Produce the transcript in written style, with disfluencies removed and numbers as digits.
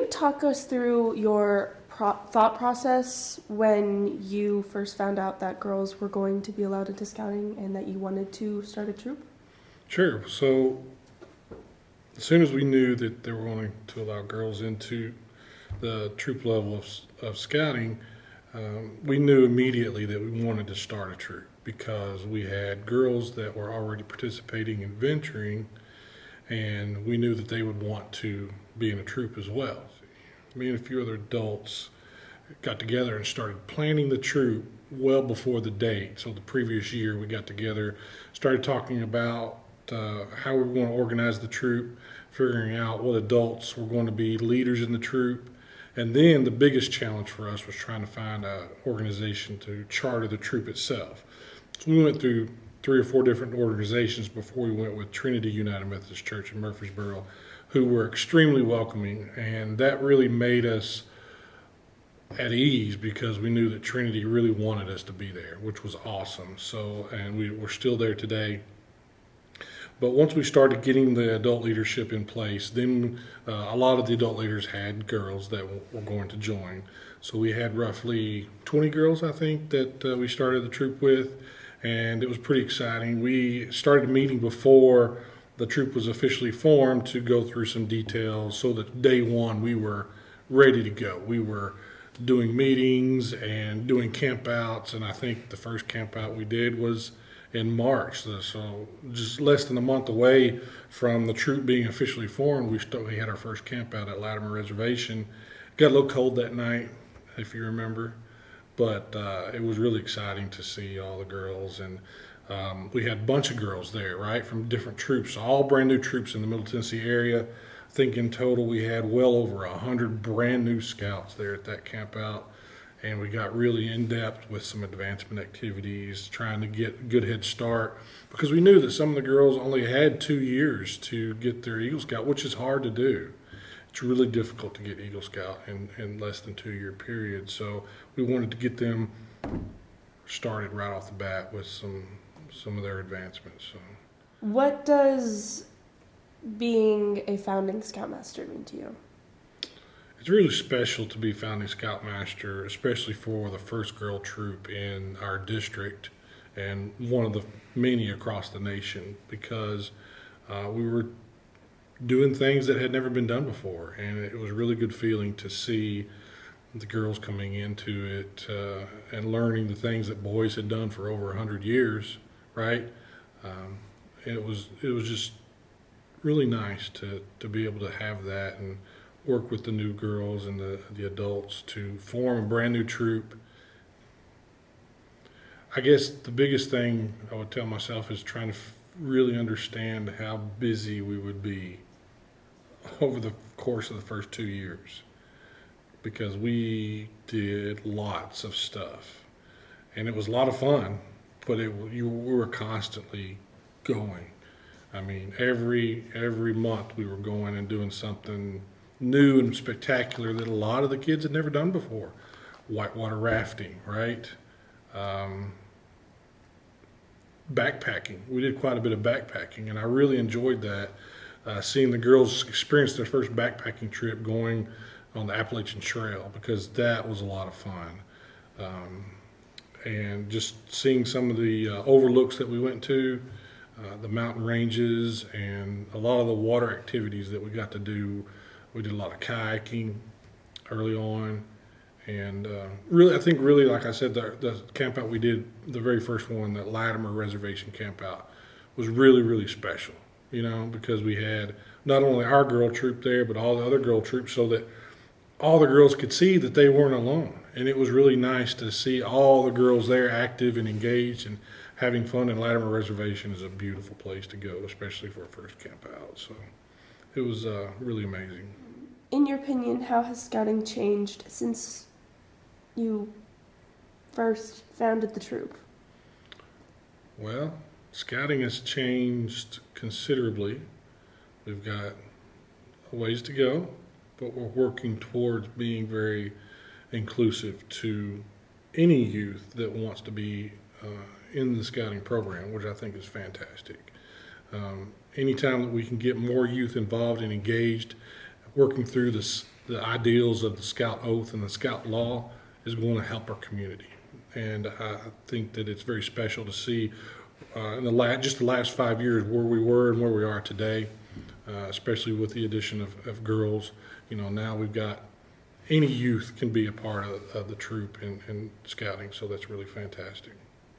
you talk us through your thought process when you first found out that girls were going to be allowed into scouting and that you wanted to start a troop? Sure. So as soon as we knew that they were going to allow girls into the troop level of scouting, we knew immediately that we wanted to start a troop because we had girls that were already participating in venturing, and we knew that they would want to be in a troop as well. Me and a few other adults got together and started planning the troop well before the date. So the previous year we got together, started talking about how we were going to organize the troop, figuring out what adults were going to be leaders in the troop. And then the biggest challenge for us was trying to find an organization to charter the troop itself. So we went through 3 or 4 different organizations before we went with Trinity United Methodist Church in Murfreesboro, who were extremely welcoming, and that really made us at ease because we knew that Trinity really wanted us to be there, which was awesome. So, and we're still there today. But once we started getting the adult leadership in place, then a lot of the adult leaders had girls that were going to join. So we had roughly 20 girls, I think, that we started the troop with, and it was pretty exciting. We started meeting before the troop was officially formed to go through some details so that day one we were ready to go. We were doing meetings and doing campouts, and I think the first campout we did was in March. So just less than a month away from the troop being officially formed, we had our first campout at Latimer Reservation. Got a little cold that night, if you remember, but it was really exciting to see all the girls, and we had a bunch of girls there, right, from different troops, all brand new troops in the Middle Tennessee area. I think in total we had well over 100 brand new scouts there at that campout, and we got really in depth with some advancement activities, trying to get a good head start, because we knew that some of the girls only had 2 years to get their Eagle Scout, which is hard to do. It's really difficult to get Eagle Scout in less than 2-year period. So we wanted to get them started right off the bat with some of their advancements. So, what does being a founding scoutmaster mean to you? it's really special to be founding scoutmaster, especially for the first girl troop in our district and one of the many across the nation, because we were doing things that had never been done before, and it was a really good feeling to see the girls coming into it and learning the things that boys had done for over 100 years, right? It was just really nice to be able to have that and work with the new girls and the adults to form a brand new troop. I guess the biggest thing I would tell myself is trying to really understand how busy we would be over the course of the first 2 years, because we did lots of stuff and it was a lot of fun, but we were constantly going. I mean, every month we were going and doing something new and spectacular that a lot of the kids had never done before. Whitewater rafting, right? Backpacking. We did quite a bit of backpacking, and I really enjoyed that. Seeing the girls experience their first backpacking trip going on the Appalachian Trail, because that was a lot of fun. And just seeing some of the overlooks that we went to, the mountain ranges, and a lot of the water activities that we got to do. We did a lot of kayaking early on, and really, I think really, like I said, the camp out we did, the very first one, that Latimer Reservation camp out, was really, really special, you know, because we had not only our girl troop there, but all the other girl troops, so that all the girls could see that they weren't alone. And it was really nice to see all the girls there active and engaged and having fun. And Latimer Reservation is a beautiful place to go, especially for a first camp out. So it was really amazing. In your opinion, how has scouting changed since you first founded the troop? Well, scouting has changed considerably. We've got a ways to go, but we're working towards being very inclusive to any youth that wants to be in the scouting program, which I think is fantastic. Anytime that we can get more youth involved and engaged, working through the the ideals of the Scout Oath and the Scout Law is going to help our community. And I think that it's very special to see in the last 5 years where we were and where we are today, especially with the addition of girls. You know, now we've got any youth can be a part of the troop and scouting, so that's really fantastic.